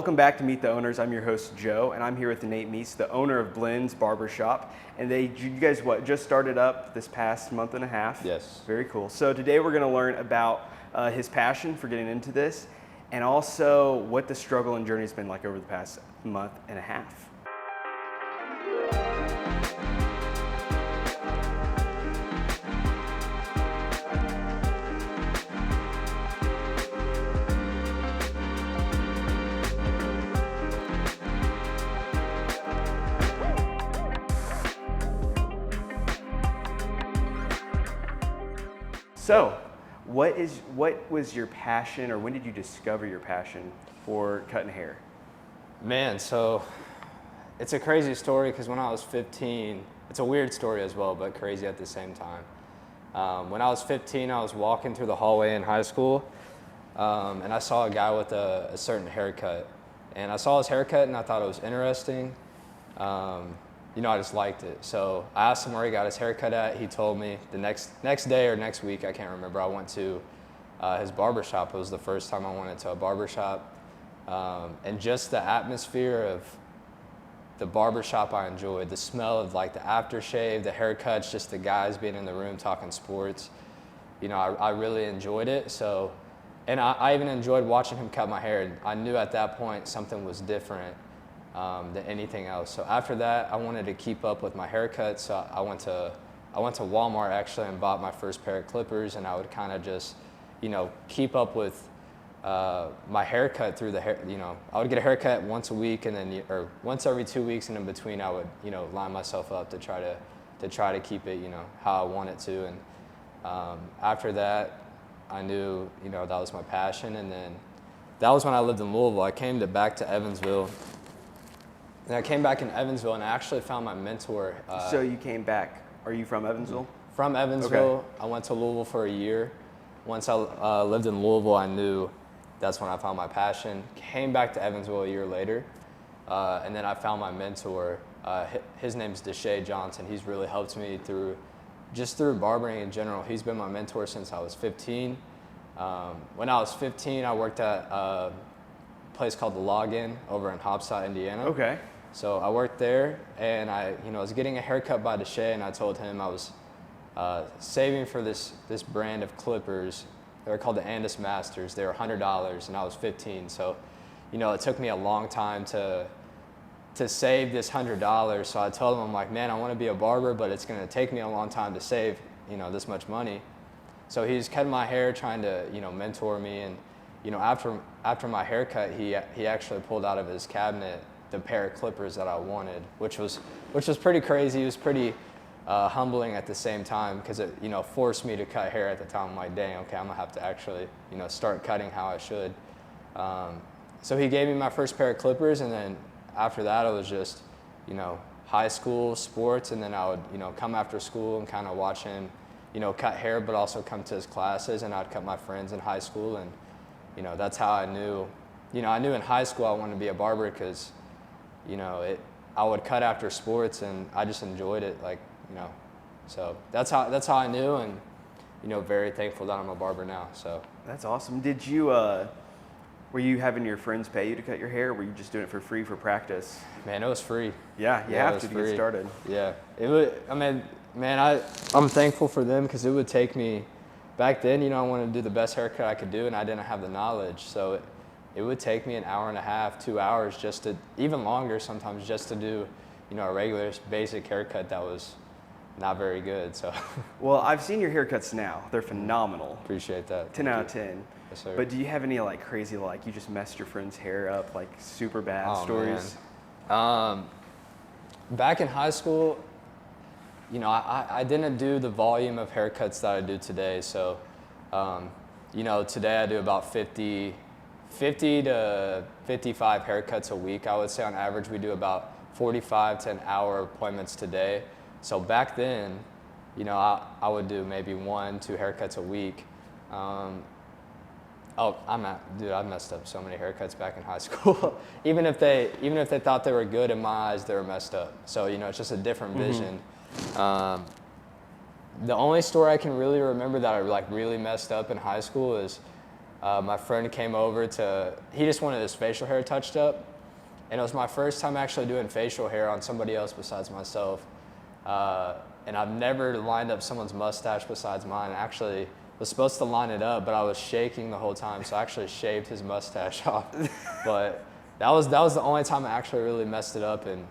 Welcome back to Meet the Owners. I'm your host, Joe, and I'm here with Nate Meese, the owner of Blends Barbershop. And you guys, just started up this past month and a half? Yes. Very cool. So today we're going to learn about his passion for getting into this, and also what the struggle and journey has been like over the past month and a half. So, what was your passion, or when did you discover your passion for cutting hair? Man, so it's a crazy story because when I was 15, it's a weird story as well, but crazy at the same time. When I was 15, I was walking through the hallway in high school, and I saw a guy with a certain haircut. And I saw his haircut and I thought it was interesting. I just liked it. So I asked him where he got his haircut at. He told me the next day or next week, I can't remember, I went to his barbershop. It was the first time I went into a barbershop. And just the atmosphere of the barbershop I enjoyed. The smell of like the aftershave, the haircuts, just the guys being in the room talking sports. I really enjoyed it. So, and I even enjoyed watching him cut my hair. I knew at that point something was different than anything else. So after that, I wanted to keep up with my haircut. So I went to Walmart actually and bought my first pair of clippers, and I would kind of just, keep up with my haircut through the hair. I would get a haircut once a week, and then or once every 2 weeks, and in between I would, line myself up to try to keep it, how I want it to. And after that, I knew, that was my passion. And then that was when I lived in Louisville. I came back to Evansville. And I came back in Evansville and I actually found my mentor. So you came back. Are you from Evansville? From Evansville. Okay. I went to Louisville for a year. Once I lived in Louisville, I knew that's when I found my passion. Came back to Evansville a year later. And then I found my mentor. His name's Deshae Johnson. He's really helped me through barbering in general. He's been my mentor since I was 15. When I was 15, I worked at a place called The Login over in Hopside, Indiana. Okay. So I worked there, and I was getting a haircut by Deshae, and I told him I was saving for this brand of clippers. They're called the Andis Masters. They were $100, and I was 15. So, it took me a long time to save this $100. So I told him, I'm like, man, I want to be a barber, but it's going to take me a long time to save, this much money. So he's cutting my hair, trying to, mentor me. And, after my haircut, he actually pulled out of his cabinet the pair of clippers that I wanted, which was pretty crazy. It was pretty humbling at the same time because it, forced me to cut hair at the time. I'm like, dang, okay, I'm gonna have to actually, start cutting how I should. So he gave me my first pair of clippers, and then after that, it was just, high school sports, and then I would, come after school and kind of watch him, cut hair, but also come to his classes, and I'd cut my friends in high school, and, that's how I knew, I knew in high school I wanted to be a barber because, I would cut after sports, and I just enjoyed it, so that's how I knew, and, very thankful that I'm a barber now, so. That's awesome. Did you, were you having your friends pay you to cut your hair, or were you just doing it for free for practice? Man, it was free. Yeah, you have to get started. Yeah, I'm thankful for them because it would take me, back then, I wanted to do the best haircut I could do, and I didn't have the knowledge, so it would take me an hour and a half, 2 hours, just to, even longer sometimes, just to do, a regular basic haircut that was not very good, so. Well, I've seen your haircuts now. They're phenomenal. Appreciate that. 10 out of 10. Yes, sir. But do you have any crazy, you just messed your friend's hair up, super bad stories? Man. Back in high school, I didn't do the volume of haircuts that I do today. So, today I do about 50 to 55 haircuts a week. I would say on average we do about 45 to an hour appointments today. So back then, I would do maybe 1-2 haircuts a week. I messed up so many haircuts back in high school. even if they thought they were good, in my eyes, they were messed up. So, it's just a different vision. The only story I can really remember that I really messed up in high school is My friend came over he just wanted his facial hair touched up. And it was my first time actually doing facial hair on somebody else besides myself. And I've never lined up someone's mustache besides mine. I actually was supposed to line it up, but I was shaking the whole time, so I actually shaved his mustache off. But that was the only time I actually really messed it up. And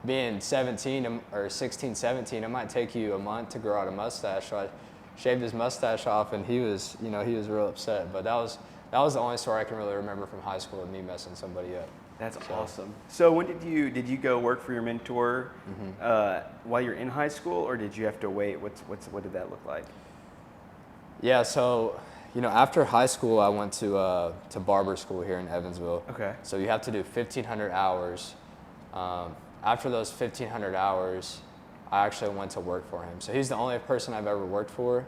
being 17 or 16, 17, it might take you a month to grow out a mustache. So I shaved his mustache off, and he was real upset. But that was the only story I can really remember from high school of me messing somebody up. That's awesome. So when did you go work for your mentor while you're in high school, or did you have to wait? What did that look like? Yeah, so after high school, I went to barber school here in Evansville. Okay. So you have to do 1,500 hours. After those 1,500 hours, I actually went to work for him. So he's the only person I've ever worked for.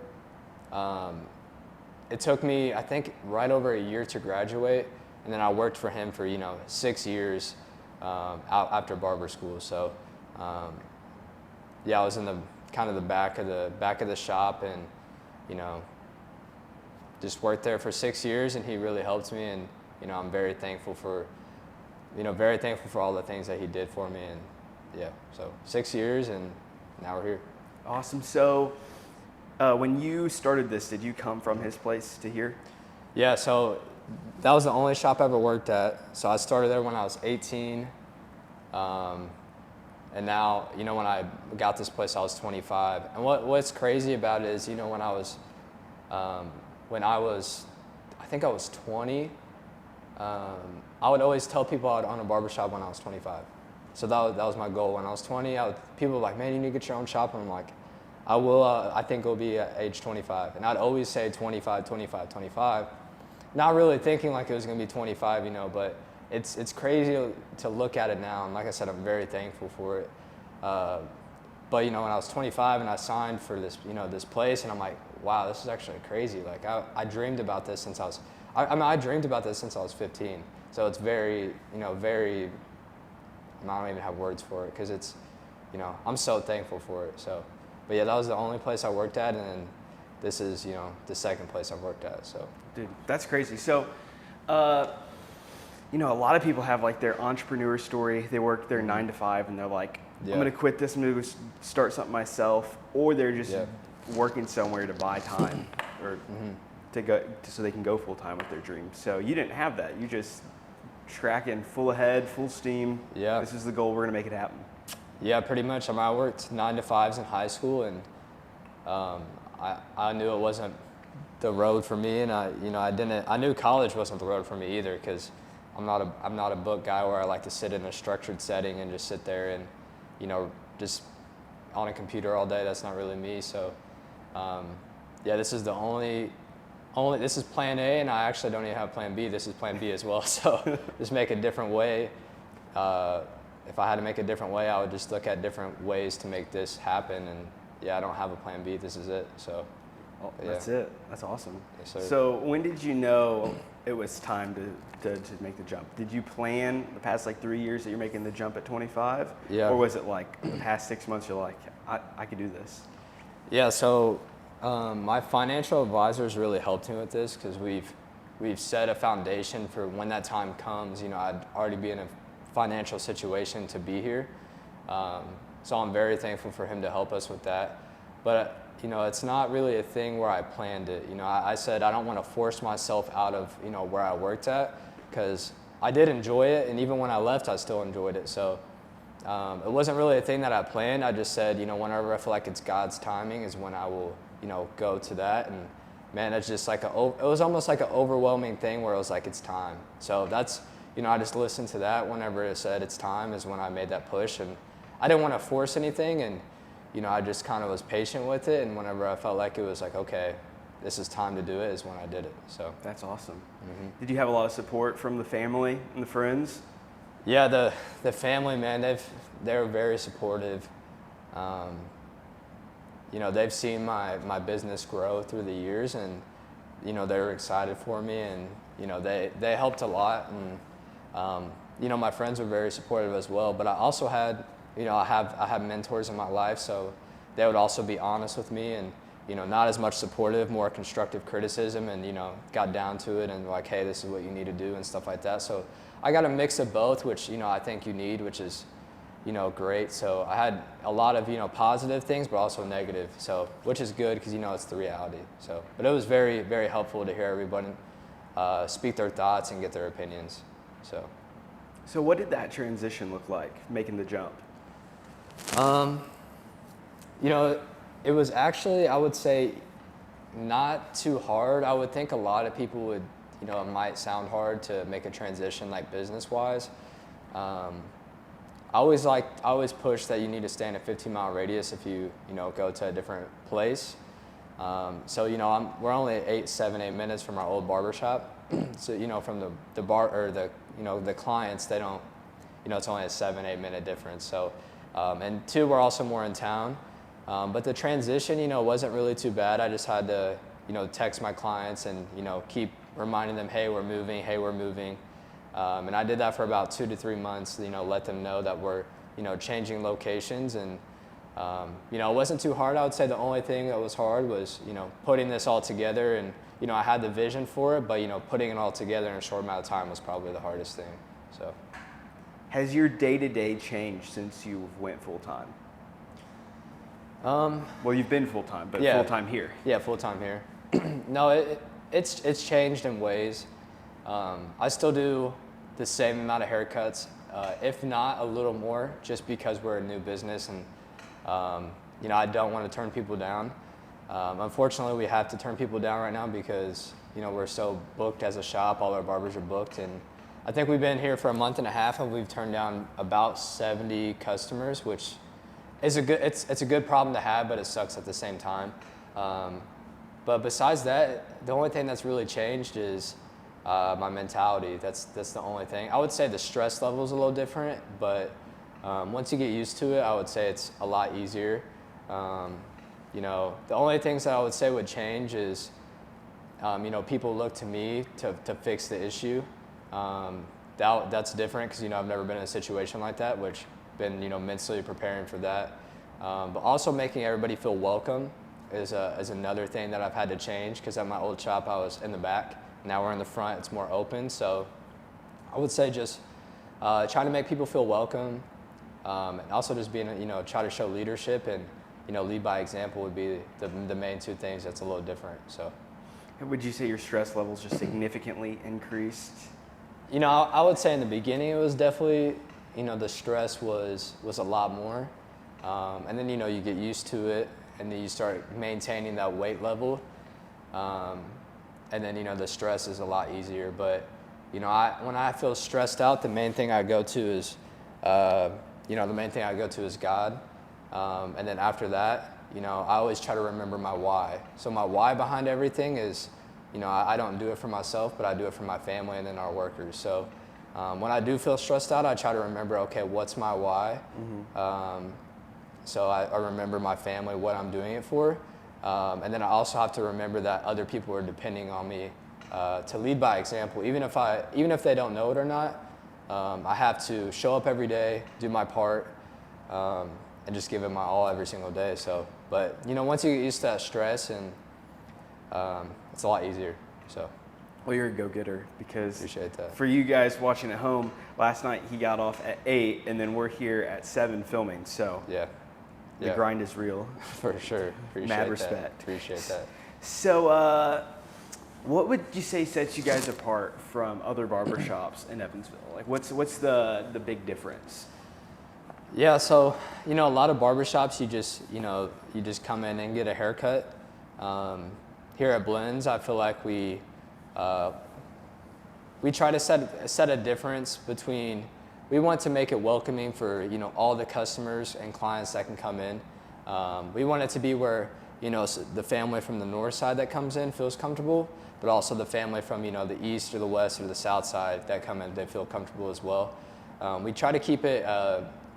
It took me, I think, right over a year to graduate. And then I worked for him for 6 years after barber school. So I was in the back of the shop, and just worked there for 6 years. And he really helped me, and I'm very thankful for all the things that he did for me. And so 6 years, and now we're here. Awesome. So when you started this, did you come from his place to here? Yeah. So that was the only shop I ever worked at. So I started there when I was 18. And now, when I got this place, I was 25. And what's crazy about it is, when I was, I think I was 20, I would always tell people I'd own a barbershop when I was 25. So that was my goal. When I was 20, people were like, man, you need to get your own shop. And I'm like, I will, I think it'll be at age 25. And I'd always say 25, 25, 25. Not really thinking like it was going to be 25, but it's crazy to look at it now. And like I said, I'm very thankful for it. But, when I was 25 and I signed for this, this place, and I'm like, wow, this is actually crazy. Like I dreamed about this since I dreamed about this since I was 15. So it's very, very, I don't even have words for it, because it's, I'm so thankful for it. So, but yeah, that was the only place I worked at, and then this is, the second place I've worked at. So, dude, that's crazy. So, a lot of people have like their entrepreneur story. They work their 9 to 5, and they're like, I'm going to quit this, I'm going to start something myself, or they're just working somewhere to buy time, or so they can go full time with their dreams. So you didn't have that. You just tracking full ahead, full steam. Yeah. This is the goal. We're going to make it happen. Yeah, pretty much. I worked 9 to 5s in high school, and I knew it wasn't the road for me, and I knew college wasn't the road for me either, because I'm not a book guy where I like to sit in a structured setting and just sit there and just on a computer all day. That's not really me. So this is this is plan A, and I actually don't even have plan B. This is plan B as well. So just make a different way. If I had to make a different way, I would just look at different ways to make this happen. And I don't have a plan B. This is it. So that's it. That's awesome. Yes, sir. So when did you know it was time to make the jump? Did you plan the past 3 years that you're making the jump at 25? Yeah. Or was it the past 6 months you're like, I could do this? Yeah. So my financial advisors really helped me with this, because we've set a foundation for when that time comes. I'd already be in a financial situation to be here. So I'm very thankful for him to help us with that. But it's not really a thing where I planned it. I said I don't want to force myself out of where I worked at, because I did enjoy it, and even when I left, I still enjoyed it. So it wasn't really a thing that I planned. I just said, whenever I feel like it's God's timing is when I will, go to that. And man, it's just it was almost like an overwhelming thing where it was like, it's time. So that's, I just listened to that. Whenever it said it's time is when I made that push, and I didn't want to force anything. And I just kind of was patient with it, and whenever I felt like it was like, okay, this is time to do it, is when I did it. So that's awesome. Mm-hmm. Did you have a lot of support from the family and the friends? Yeah, the family, man, they're very supportive. They've seen my business grow through the years, and they were excited for me, and they helped a lot, and my friends were very supportive as well. But I also had I have mentors in my life, so they would also be honest with me, and not as much supportive, more constructive criticism, and, got down to it and like, hey, this is what you need to do and stuff like that. So I got a mix of both, which, I think you need, which is, great. So I had a lot of, positive things, but also negative. So, which is good because, it's the reality. So, but it was very, very helpful to hear everybody speak their thoughts and get their opinions. So what did that transition look like, making the jump? It was actually, I would say, not too hard. I would think a lot of people would, it might sound hard to make a transition like business-wise. I always push that you need to stay in a 15-mile radius if you, go to a different place. So, we're only 7, 8 minutes from our old barbershop. So, from the bar or the clients, they don't, it's only a 7, 8 minute difference. So, and 2, we're also more in town. But the transition, wasn't really too bad. I just had to, text my clients and, keep reminding them, hey, we're moving, hey, we're moving. And I did that for about 2 to 3 months, let them know that we're, changing locations. And, it wasn't too hard. I would say the only thing that was hard was, putting this all together. And, I had the vision for it, but, putting it all together in a short amount of time was probably the hardest thing. So, has your day-to-day changed since you went full-time? Well, you've been full-time, but yeah, full-time here. Yeah, full-time here. No, it's changed in ways. I still do the same amount of haircuts, if not a little more, just because we're a new business and, I don't want to turn people down. Unfortunately, we have to turn people down right now because, we're so booked as a shop, all our barbers are booked. And I think we've been here for a month and a half and we've turned down about 70 customers, which is it's a good problem to have, but it sucks at the same time. But besides that, the only thing that's really changed is my mentality. That's the only thing. I would say the stress level is a little different, but once you get used to it, I would say it's a lot easier. The only things that I would say would change is, people look to me to fix the issue. That's different because, I've never been in a situation like that, which been, mentally preparing for that. But also making everybody feel welcome is another thing that I've had to change because at my old shop, I was in the back. Now we're in the front, it's more open. So I would say just trying to make people feel welcome, and also just being, try to show leadership and, lead by example would be the main 2 things that's a little different. So, And would you say your stress levels just significantly increased? I would say in the beginning it was definitely, the stress was a lot more. And then, you get used to it and then you start maintaining that weight level. And then, the stress is a lot easier. But, when I feel stressed out, the main thing I go to is, God. And then after that, I always try to remember my why. So my why behind everything is, I don't do it for myself, but I do it for my family and then our workers. So when I do feel stressed out, I try to remember, okay, what's my why? Mm-hmm. So I remember my family, what I'm doing it for. And then I also have to remember that other people are depending on me to lead by example. Even if they don't know it or not, I have to show up every day, do my part, and just give it my all every single day. So, but once you get used to that stress, and it's a lot easier. So. Well, you're a go-getter because appreciate that. For you guys watching at home, last night he got off at 8, and then we're here at 7 filming. So yeah. The grind is real. For sure. Appreciate Mad that. respect. Appreciate that. So, what would you say sets you guys apart from other barbershops in Evansville? Like, what's the big difference? Yeah, so a lot of barbershops you just come in and get a haircut. Here at Blends, I feel like we try to set a difference between. We want to make it welcoming for all the customers and clients that can come in. We want it to be where the family from the north side that comes in feels comfortable, but also the family from the east or the west or the south side that come in, they feel comfortable as well. We try to keep it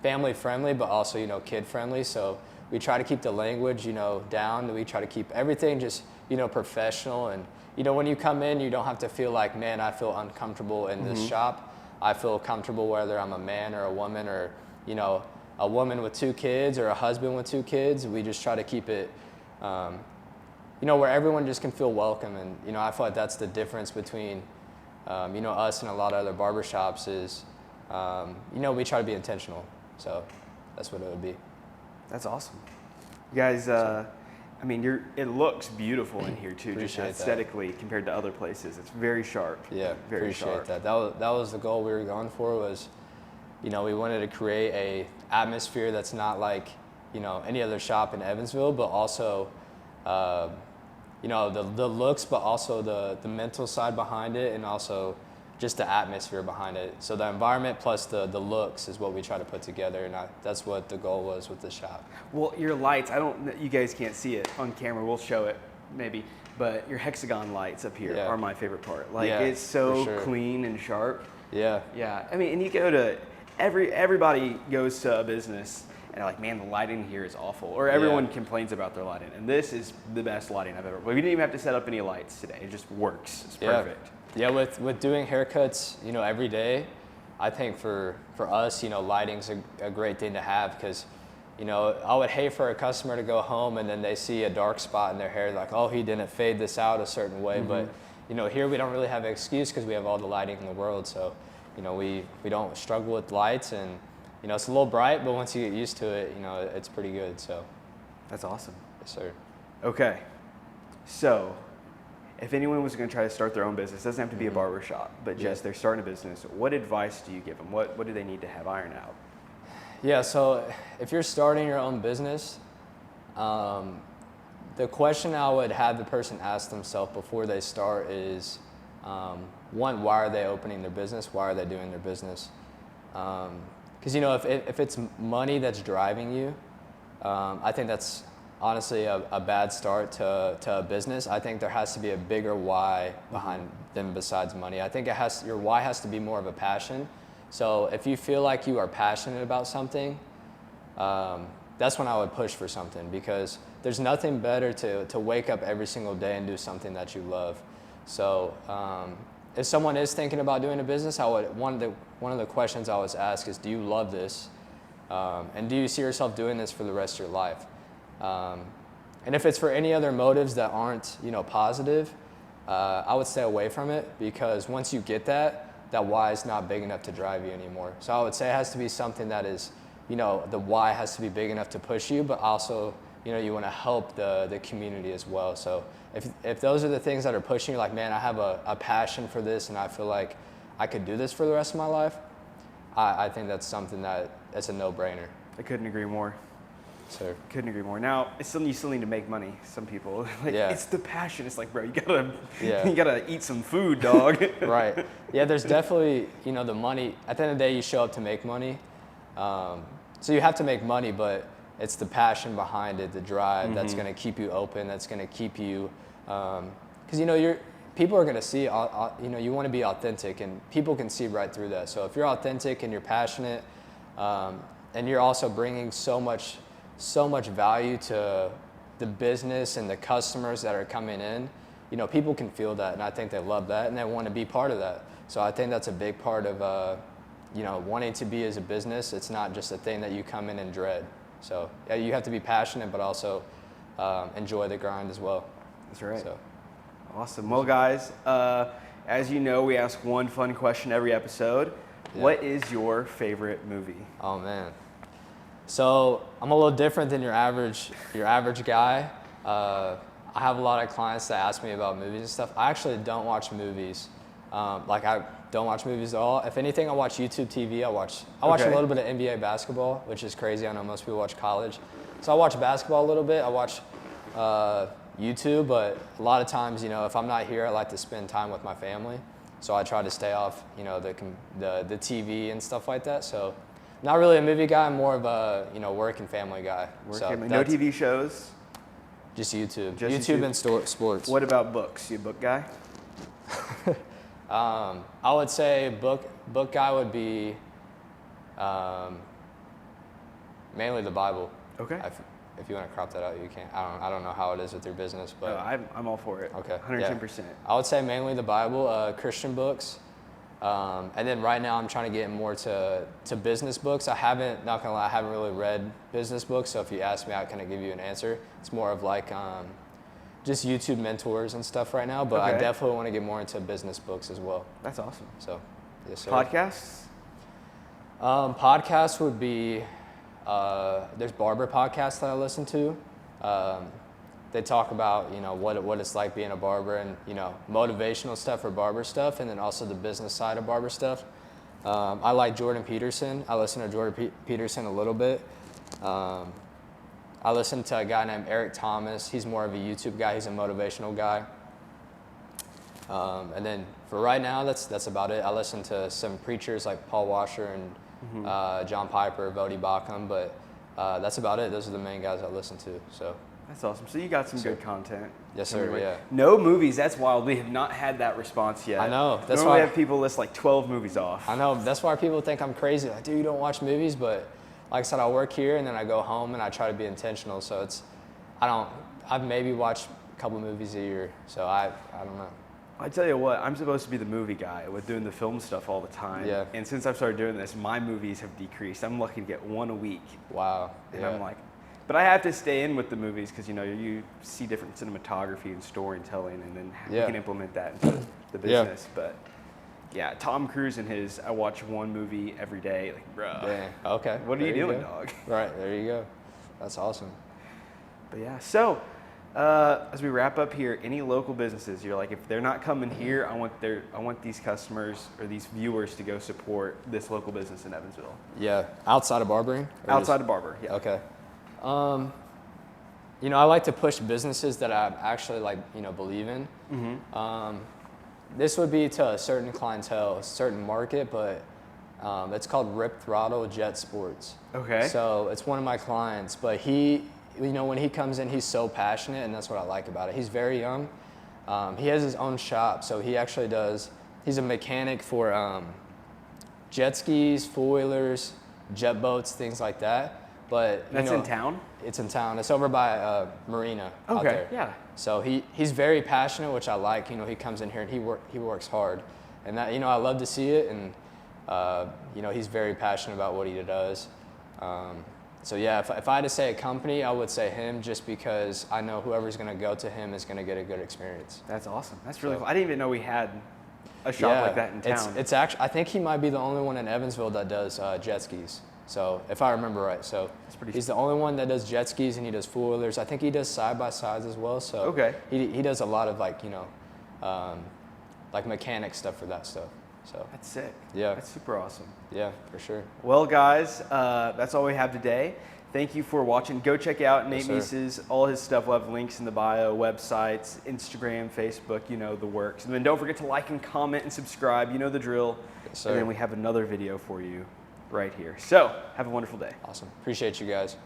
family friendly, but also kid friendly. So we try to keep the language down. We try to keep everything just professional. And when you come in, you don't have to feel like, man, I feel uncomfortable in this shop. I feel comfortable whether I'm a man or a woman or, a woman with 2 kids or a husband with 2 kids. We just try to keep it, where everyone just can feel welcome. And, I feel like that's the difference between, us and a lot of other barbershops is, we try to be intentional. So that's what it would be. That's awesome. You guys, it looks beautiful in here too, Appreciate just aesthetically compared to other places. It's very sharp. Yeah, very appreciate sharp. that. That was the goal we were going for was, we wanted to create a atmosphere that's not like, any other shop in Evansville, but also, the looks, but also the mental side behind it, and also just the atmosphere behind it. So the environment plus the looks is what we try to put together, and that's what the goal was with the shop. Well, your lights, you guys can't see it on camera. We'll show it maybe, but your hexagon lights up here are my favorite part. It's so clean and sharp. Yeah. Yeah. And you go to everybody goes to a business and they're like, man, the lighting here is awful. Or everyone complains about their lighting. And this is the best lighting I've ever. We didn't even have to set up any lights today. It just works. It's perfect. Yeah, with doing haircuts, every day, I think for us, lighting's a great thing to have because, I would hate for a customer to go home and then they see a dark spot in their hair, like, oh, he didn't fade this out a certain way. But, here we don't really have an excuse because we have all the lighting in the world. So, we don't struggle with lights and, it's a little bright, but once you get used to it, it's pretty good. So that's awesome. Yes, sir. Okay. So if anyone was going to try to start their own business, it doesn't have to be a barbershop, but just they're starting a business, what advice do you give them? What do they need to have ironed out? Yeah, so if you're starting your own business, the question I would have the person ask themselves before they start is, one, why are they opening their business? Why are they doing their business? Because, if it's money that's driving you, I think that's honestly a bad start to a business. I think there has to be a bigger why behind them besides money. I think your why has to be more of a passion. So if you feel like you are passionate about something, that's when I would push for something because there's nothing better to wake up every single day and do something that you love. So if someone is thinking about doing a business, one of the questions I always ask is, do you love this? And do you see yourself doing this for the rest of your life? And if it's for any other motives that aren't, positive, I would stay away from it because once you get that why is not big enough to drive you anymore. So I would say it has to be something that is, the why has to be big enough to push you, but also, you want to help the community as well. So if those are the things that are pushing you, like, man, I have a passion for this and I feel like I could do this for the rest of my life, I think that's something that's a no-brainer. I couldn't agree more. Sure. Couldn't agree more. Now, you still need to make money. Some people, it's the passion. It's like, bro, you gotta eat some food, dog. Right. Yeah, there's definitely, the money. At the end of the day, you show up to make money. So you have to make money, but it's the passion behind it, the drive that's going to keep you open. That's going to keep you, because people are going to see. You want to be authentic, and people can see right through that. So if you're authentic and you're passionate, and you're also bringing so much value to the business and the customers that are coming in, people can feel that, and I think they love that, and they want to be part of that. So I think that's a big part of, wanting to be as a business. It's not just a thing that you come in and dread. So yeah, you have to be passionate, but also enjoy the grind as well. That's right. So. Awesome. Well, guys, as you know, we ask one fun question every episode. Yeah. What is your favorite movie? Oh, man. So I'm a little different than your average guy. I have a lot of clients that ask me about movies and stuff. I actually don't watch movies. I don't watch movies at all. If anything, I watch YouTube TV. I watch a little bit of NBA basketball, which is crazy. I know most people watch college. So I watch basketball a little bit. I watch YouTube, but a lot of times, if I'm not here, I like to spend time with my family. So I try to stay off, the TV and stuff like that. So not really a movie guy. I'm more of a, work and family guy. No TV shows? Just YouTube. YouTube and sports. What about books? You a book guy? I would say book guy would be mainly the Bible. Okay. If you want to crop that out, you can. I don't know how it is with your business, but I'm all for it. Okay. 110%. Yeah. I would say mainly the Bible, Christian books, and then right now I'm trying to get more to business books. Not gonna lie, I haven't really read business books. So if you ask me, I kind of give you an answer. It's more of like just YouTube mentors and stuff right now, but I Okay. definitely want to get more into business books as well. That's awesome. So, yes, sir. Podcasts? Podcasts would be, there's barber podcasts that I listen to. They talk about, you know, what it's like being a barber and, you know, motivational stuff for barber stuff, and then also the business side of barber stuff. I like Jordan Peterson. I listen to Jordan Peterson a little bit. I listen to a guy named Eric Thomas. He's more of a YouTube guy. He's a motivational guy. And then for right now, that's about it. I listen to some preachers like Paul Washer and John Piper, Vodi Bakum, but that's about it. Those are the main guys I listen to. So That's awesome. So you got some good content. Yes, sir. Anyway, Yeah. No movies. That's wild. We have not had that response yet. I know. That's Normally why we have people list like 12 movies off. I know. That's why people think I'm crazy. Like, dude, you don't watch movies, but like I said, I work here and then I go home and I try to be intentional. So I've maybe watched a couple movies a year. So I don't know. I tell you what, I'm supposed to be the movie guy with doing the film stuff all the time. Yeah. And since I've started doing this, my movies have decreased. I'm lucky to get one a week. Wow. And Yeah. I'm like, but I have to stay in with the movies because, you know, you see different cinematography and storytelling, and then you Yeah. can implement that into the business. But yeah, Tom Cruise and his, I watch one movie every day. Like, bruh, Dang. Okay. what are There you doing, go. dog? Right. There you go. That's awesome. But yeah, so as we wrap up here, any local businesses you're like, if they're not coming here, I want these customers or these viewers to go support this local business in Evansville. Yeah. Outside of barbering? Or Outside of barber, yeah. Okay. You know, I like to push businesses that I actually like, you know, believe in. This would be to a certain clientele, a certain market, but it's called Rip Throttle Jet Sports. Okay. So it's one of my clients, but he, you know, when he comes in, he's so passionate, and that's what I like about it. He's very young. He has his own shop, so he actually he's a mechanic for jet skis, four-wheelers, jet boats, things like that. But That's in town? It's in town. It's over by Marina out Okay, there. yeah. So he's very passionate, which I like. You know, he comes in here and he works hard, and that, you know, I love to see it. And you know, he's very passionate about what he does. So yeah, if I had to say a company, I would say him, just because I know whoever's going to go to him is going to get a good experience. That's awesome. That's really cool. I didn't even know we had a shop like that in town. It's actually, I think he might be the only one in Evansville that does jet skis. So if I remember right, so he's the only one that does jet skis, and he does four-wheelers. I think he does side-by-sides as well. So okay. He does a lot of, like, you know, like mechanic stuff for that stuff. So That's sick. Yeah. That's super awesome. Yeah, for sure. Well, guys, that's all we have today. Thank you for watching. Go check out Nate Meese's, all his stuff. We'll have links in the bio, websites, Instagram, Facebook, you know, the works. And then don't forget to like and comment and subscribe. You know the drill. Yes, sir. And then we have another video for you right here. So have a wonderful day. Awesome. Appreciate you guys.